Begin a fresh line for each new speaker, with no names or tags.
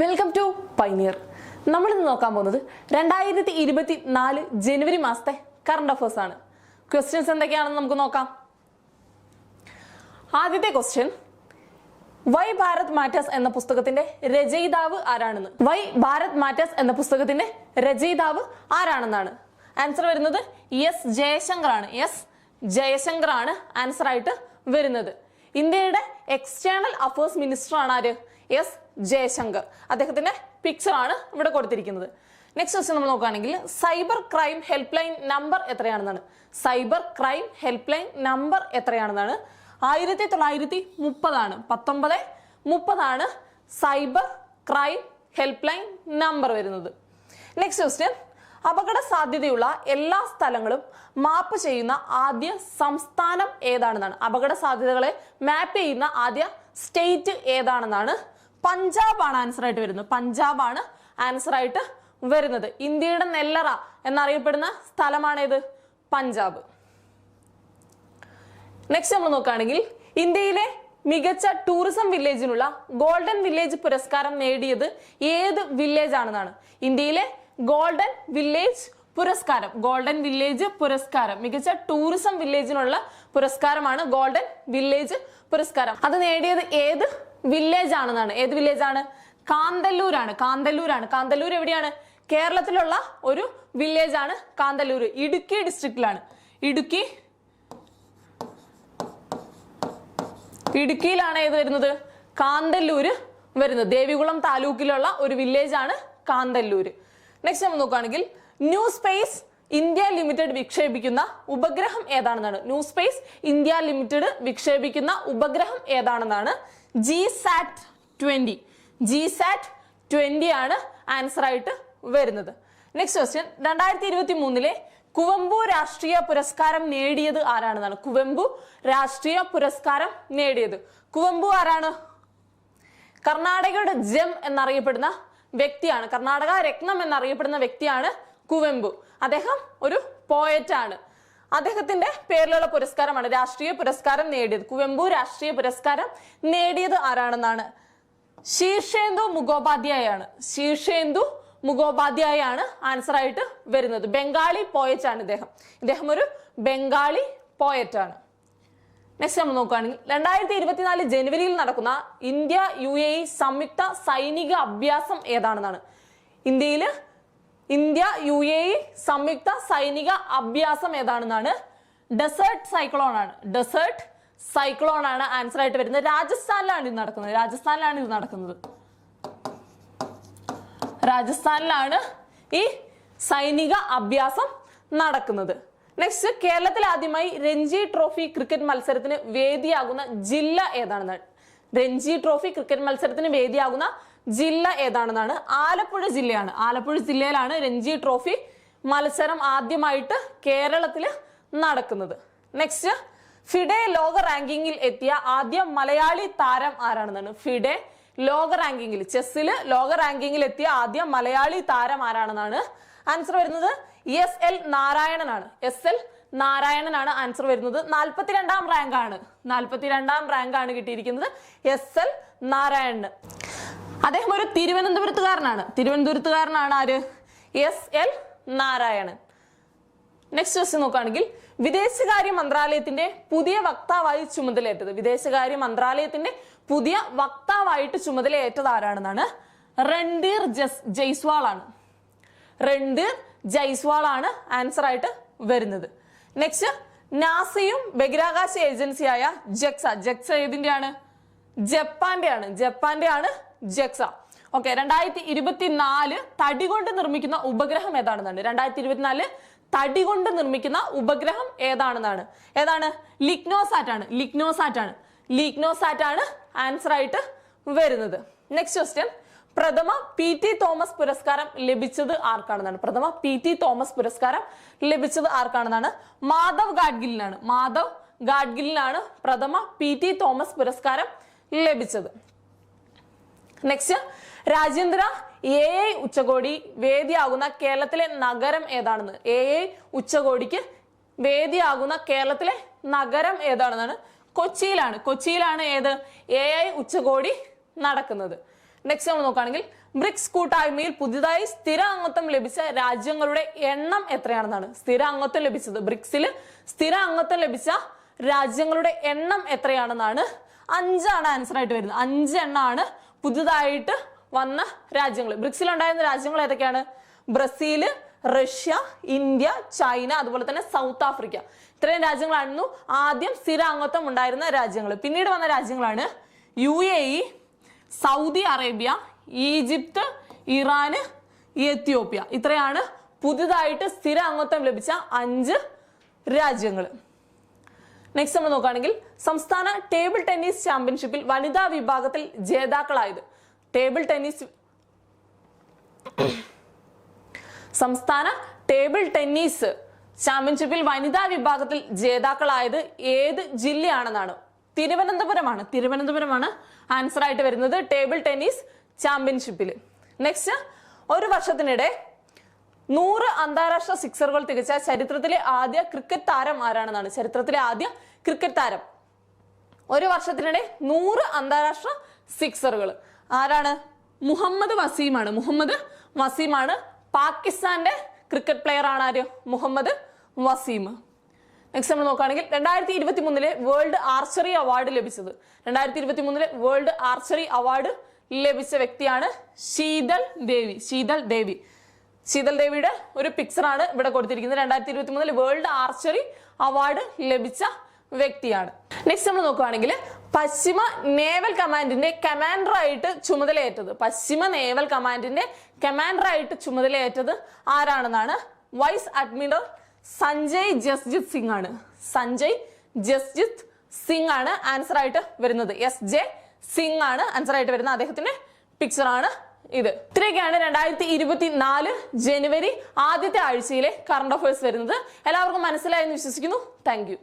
Welcome to pioneer. നമ്മൾ ഇന്ന് നോക്കാൻ പോകുന്നത് 2024 ജനുവരി മാസത്തെ കറണ്ട് അഫേഴ്സ് ആണ്. ക്വസ്റ്റ്യൻസ് എന്തൊക്കെയാണെന്ന് നമുക്ക് നോക്കാം. ആദ്യത്തെ ക്വസ്റ്റ്യൻ, വൈ ഭാരത് മാറ്റേഴ്സ് എന്ന പുസ്തകത്തിന്റെ രചയിതാവ് ആരാണെന്ന്. വൈ ഭാരത് മാറ്റേഴ്സ് എന്ന പുസ്തകത്തിന്റെ രചയിതാവ് ആരാണെന്നാണ്. ആൻസർ വരുന്നത് എസ് ജയശങ്കർ ആണ്. എസ് ജയശങ്കർ ആണ് ആൻസർ ആയിട്ട് വരുന്നത്. ഇന്ത്യയുടെ എക്സ്റ്റേണൽ അഫയേഴ്സ് മിനിസ്റ്റർ ആണ് ആര്? എസ് ജയശങ്കർ. അദ്ദേഹത്തിന്റെ പിക്ചർ ആണ് ഇവിടെ കൊടുത്തിരിക്കുന്നത്. നെക്സ്റ്റ് ക്വസ്റ്റ്യൻ നമ്മൾ നോക്കുകയാണെങ്കിൽ cyber crime helpline number എത്രയാണെന്നാണ്. Cyber crime helpline number എത്രയാണെന്നാണ്. 1930 ആണ്. 1930 cyber crime helpline number വരുന്നത്. നെക്സ്റ്റ് ക്വസ്റ്റ്യൻ, അപകട സാധ്യതയുള്ള എല്ലാ സ്ഥലങ്ങളും മാപ്പ് ചെയ്യുന്ന ആദ്യ സംസ്ഥാനം ഏതാണെന്നാണ്. അപകട സാധ്യതകളെ മാപ്പ് ചെയ്യുന്ന ആദ്യ സ്റ്റേറ്റ് ഏതാണെന്നാണ്. പഞ്ചാബ് ആണ് ആൻസർ ആയിട്ട് വരുന്നത്. പഞ്ചാബ് ആണ് ആൻസർ ആയിട്ട് വരുന്നത്. ഇന്ത്യയുടെ നെല്ലറ എന്നറിയപ്പെടുന്ന സ്ഥലമാണേത്? പഞ്ചാബ്. നെക്സ്റ്റ് നമ്മൾ നോക്കുകയാണെങ്കിൽ ഇന്ത്യയിലെ മികച്ച ടൂറിസം വില്ലേജിനുള്ള ഗോൾഡൻ വില്ലേജ് പുരസ്കാരം നേടിയത് ഏത് വില്ലേജ് ആണെന്നാണ്. ഇന്ത്യയിലെ ഗോൾഡൻ വില്ലേജ് പുരസ്കാരം, ഗോൾഡൻ വില്ലേജ് പുരസ്കാരം, മികച്ച ടൂറിസം വില്ലേജിനുള്ള പുരസ്കാരമാണ് ഗോൾഡൻ വില്ലേജ് പുരസ്കാരം. അത് നേടിയത് ഏത് വില്ലേജ് ആണെന്നാണ്. ഏത് വില്ലേജ് ആണ്? കാന്തല്ലൂരാണ്. കാന്തല്ലൂരാണ്. കാന്തല്ലൂർ എവിടെയാണ്? കേരളത്തിലുള്ള ഒരു വില്ലേജ് ആണ് കാന്തല്ലൂർ. ഇടുക്കി ഡിസ്ട്രിക്റ്റിലാണ്. ഇടുക്കിയിലാണ് ഏത് വരുന്നത്? കാന്തല്ലൂര് വരുന്നത്. ദേവികുളം താലൂക്കിലുള്ള ഒരു വില്ലേജ് ആണ് കാന്തല്ലൂര്. നെക്സ്റ്റ് നമ്മൾ നോക്കുകയാണെങ്കിൽ ന്യൂ സ്പേസ് ഇന്ത്യ ലിമിറ്റഡ് വിക്ഷേപിക്കുന്ന ഉപഗ്രഹം ഏതാണെന്നാണ്. ന്യൂ സ്പേസ് ഇന്ത്യ ലിമിറ്റഡ് വിക്ഷേപിക്കുന്ന ഉപഗ്രഹം ഏതാണെന്നാണ്. GSAT-20. GSAT-20 ആണ് ആൻസർ ആയിട്ട് വരുന്നത്. നെക്സ്റ്റ് ക്വസ്റ്റ്യൻ, 2023 കുവംബു രാഷ്ട്രീയ പുരസ്കാരം നേടിയത് ആരാണെന്നാണ്. കുവംബു രാഷ്ട്രീയ പുരസ്കാരം നേടിയത്. കുവംബു ആരാണ്? കർണാടകയുടെ ജെം എന്നറിയപ്പെടുന്ന വ്യക്തിയാണ്. കർണാടക രത്നം എന്നറിയപ്പെടുന്ന വ്യക്തിയാണ് കുവംബു. അദ്ദേഹം ഒരു പോയറ്റ് ആണ്. അദ്ദേഹത്തിന്റെ പേരിലുള്ള പുരസ്കാരമാണ് രാഷ്ട്രീയ പുരസ്കാരം നേടിയത്. കുവംബു രാഷ്ട്രീയ പുരസ്കാരം നേടിയത് ആരാണെന്നാണ്. ശീർഷേന്ദു മുഖോപാധ്യായ ആണ്. ശീർഷേന്ദു മുഖോപാധ്യായ ആണ് ആൻസർ ആയിട്ട് വരുന്നത്. ബംഗാളി പോയറ്റ് ആണ് ഇദ്ദേഹം. ഇദ്ദേഹം ഒരു ബംഗാളി പോയറ്റ് ആണ്. നെക്സ്റ്റ് നമ്മൾ നോക്കുകയാണെങ്കിൽ 2024 ജനുവരിയിൽ നടക്കുന്ന ഇന്ത്യ UAE സംയുക്ത സൈനിക അഭ്യാസം ഏതാണെന്നാണ്. ഇന്ത്യ UAE സംയുക്ത സൈനിക അഭ്യാസം ഏതാണെന്നാണ്. ഡെസേർട്ട് സൈക്ലോൺ ആണ്. ഡെസേർട്ട് സൈക്ലോൺ ആണ് ആൻസർ ആയിട്ട് വരുന്നത്. രാജസ്ഥാനിലാണ് ഇത് നടക്കുന്നത്. രാജസ്ഥാനിലാണ് ഈ സൈനിക അഭ്യാസം നടക്കുന്നത്. നെക്സ്റ്റ്, കേരളത്തിൽ ആദ്യമായി രഞ്ജി ട്രോഫി ക്രിക്കറ്റ് മത്സരത്തിന് വേദിയാകുന്ന ജില്ല ഏതാണെന്നാണ്. രഞ്ജി ട്രോഫി ക്രിക്കറ്റ് മത്സരത്തിന് വേദിയാകുന്ന ജില്ല ഏതാണെന്നാണ്. ആലപ്പുഴ ജില്ലയാണ്. ആലപ്പുഴ ജില്ലയിലാണ് രഞ്ജി ട്രോഫി മത്സരം ആദ്യമായിട്ട് കേരളത്തിൽ നടക്കുന്നത്. നെക്സ്റ്റ്, ഫിഡെ ലോക റാങ്കിങ്ങിൽ എത്തിയ ആദ്യ മലയാളി താരം ആരാണെന്നാണ്. ഫിഡെ ലോക റാങ്കിങ്ങിൽ, ചെസ്സിൽ ലോക റാങ്കിങ്ങിൽ എത്തിയ ആദ്യ മലയാളി താരം ആരാണെന്നാണ്. ആൻസർ വരുന്നത് SL നാരായണനാണ്. SL നാരായണനാണ് ആൻസർ വരുന്നത്. 42ാം റാങ്ക് ആണ് കിട്ടിയിരിക്കുന്നത് SL നാരായണന്. അദ്ദേഹം ഒരു തിരുവനന്തപുരത്തുകാരനാണ്. ആര്? SL നാരായണൻ. നെക്സ്റ്റ് ക്വസ്റ്റ്യൻ നോക്കുകയാണെങ്കിൽ വിദേശകാര്യ മന്ത്രാലയത്തിന്റെ പുതിയ വക്താവായി ചുമതലയേറ്റത്. വിദേശകാര്യ മന്ത്രാലയത്തിന്റെ പുതിയ വക്താവായിട്ട് ചുമതലയേറ്റത് ആരാണെന്നാണ്. രൺധീർ ജയ്സ്വാൾ ആണ്. രൺധീർ ജയ്സ്വാൾ ആണ് ആൻസർ ആയിട്ട് വരുന്നത്. നെക്സ്റ്റ്, നാസയും ബഹിരാകാശ ഏജൻസിയായ ജെക്സ ഏതിന്റെയാണ്? ജപ്പാന്റെ ആണ് ജെക്സ. ഓക്കെ, 2024 തടി കൊണ്ട് നിർമ്മിക്കുന്ന ഉപഗ്രഹം ഏതാണെന്നാണ്. 2024 തടി കൊണ്ട് നിർമ്മിക്കുന്ന ഉപഗ്രഹം ഏതാണ്? ലിഗ്നോസാറ്റ് ആണ് ആൻസർ ആയിട്ട് വരുന്നത്. നെക്സ്റ്റ് ക്വസ്റ്റ്യൻ, പ്രഥമ PT തോമസ് പുരസ്കാരം ലഭിച്ചത് ആർക്കാണെന്നാണ്. പ്രഥമ PT തോമസ് പുരസ്കാരം ലഭിച്ചത് ആർക്കാണെന്നാണ്. മാധവ് ഗാഡ്ഗിലിനാണ് പ്രഥമ PT തോമസ് പുരസ്കാരം ലഭിച്ചത്. നെക്സ്റ്റ്, രാജ്യാന്തര AI ഉച്ചകോടി വേദിയാകുന്ന കേരളത്തിലെ നഗരം ഏതാണെന്ന്. AI ഉച്ചകോടിക്ക് വേദിയാകുന്ന കേരളത്തിലെ നഗരം ഏതാണെന്നാണ്. കൊച്ചിയിലാണ് ഏത് AI ഉച്ചകോടി നടക്കുന്നത്. നെക്സ്റ്റ് നമ്മൾ നോക്കുകയാണെങ്കിൽ ബ്രിക്സ് കൂട്ടായ്മയിൽ പുതിയതായി സ്ഥിര അംഗത്വം ലഭിച്ച രാജ്യങ്ങളുടെ എണ്ണം എത്രയാണെന്നാണ്. സ്ഥിര അംഗത്വം ലഭിച്ചത്, ബ്രിക്സിൽ സ്ഥിര അംഗത്വം ലഭിച്ച രാജ്യങ്ങളുടെ എണ്ണം എത്രയാണെന്നാണ്. 5 ആണ് ആൻസർ ആയിട്ട് വരുന്നത്. 5 എണ്ണമാണ് പുതുതായിട്ട് വന്ന രാജ്യങ്ങൾ. ബ്രിക്സിൽ ഉണ്ടായിരുന്ന രാജ്യങ്ങൾ ഏതൊക്കെയാണ്? ബ്രസീല്, റഷ്യ, ഇന്ത്യ, ചൈന, അതുപോലെ തന്നെ സൗത്ത് ആഫ്രിക്ക. ഇത്രയും രാജ്യങ്ങളായിരുന്നു ആദ്യം സ്ഥിര അംഗത്വം ഉണ്ടായിരുന്ന രാജ്യങ്ങൾ. പിന്നീട് വന്ന രാജ്യങ്ങളാണ് UAE, സൗദി അറേബ്യ, ഈജിപ്ത്, ഇറാന്, എത്യോപ്യ. ഇത്രയാണ് പുതുതായിട്ട് സ്ഥിര അംഗത്വം ലഭിച്ച 5 രാജ്യങ്ങൾ. നെക്സ്റ്റ് നമ്മൾ നോക്കുകയാണെങ്കിൽ സംസ്ഥാന ടേബിൾ ടെന്നീസ് ചാമ്പ്യൻഷിപ്പിൽ വനിതാ വിഭാഗത്തിൽ ജേതാക്കളായത്. സംസ്ഥാന ടേബിൾ ടെന്നീസ് ചാമ്പ്യൻഷിപ്പിൽ വനിതാ വിഭാഗത്തിൽ ജേതാക്കളായത് ഏത് ജില്ലയാണെന്നാണ്. തിരുവനന്തപുരമാണ് ആൻസർ ആയിട്ട് വരുന്നത് ടേബിൾ ടെന്നീസ് ചാമ്പ്യൻഷിപ്പിൽ. നെക്സ്റ്റ്, ഒരു വർഷത്തിനിടെ 100 അന്താരാഷ്ട്ര സിക്സറുകൾ തികച്ച ചരിത്രത്തിലെ ആദ്യ ക്രിക്കറ്റ് താരം ആരാണെന്നാണ്. ചരിത്രത്തിലെ ആദ്യ ക്രിക്കറ്റ് താരം. ഒരു വർഷത്തിനിടെ 100 അന്താരാഷ്ട്ര സിക്സറുകൾ ആരാണ്? മുഹമ്മദ് വസീമാണ്. പാകിസ്ഥാന്റെ ക്രിക്കറ്റ് പ്ലെയർ ആണ് ആര്? മുഹമ്മദ് വസീം. നെക്സ്റ്റ് നമ്മൾ നോക്കുകയാണെങ്കിൽ 2023 വേൾഡ് ആർച്ചറി അവാർഡ് ലഭിച്ചത്. 2023 വേൾഡ് ആർച്ചറി അവാർഡ് ലഭിച്ച വ്യക്തിയാണ് ശീതൾ ദേവിയുടെ ഒരു പിക്ചർ ആണ് ഇവിടെ കൊടുത്തിരിക്കുന്നത്. 2023 വേൾഡ് ആർച്ചറി അവാർഡ് ലഭിച്ച വ്യക്തിയാണ്. നെക്സ്റ്റ് നമ്മൾ നോക്കുകയാണെങ്കിൽ പശ്ചിമ നേവൽ കമാൻഡിന്റെ കമാൻഡറായിട്ട് ചുമതലയേറ്റത് ആരാണെന്നാണ്. വൈസ് അഡ്മിറൽ സഞ്ജയ് ജസ്ജിത് സിംഗ് ആണ് ആൻസർ ആയിട്ട് വരുന്നത്. SJ സിംഗ് ആണ് ആൻസർ ആയിട്ട് വരുന്നത്. അദ്ദേഹത്തിന്റെ പിക്ചർ ആണ് ഇത്. ഇത്രയൊക്കെയാണ് 2024 ജനുവരി ആദ്യത്തെ ആഴ്ചയിലെ കറണ്ട് അഫയേഴ്സ് വരുന്നത്. എല്ലാവർക്കും മനസ്സിലായെന്ന് വിശ്വസിക്കുന്നു. Thank you.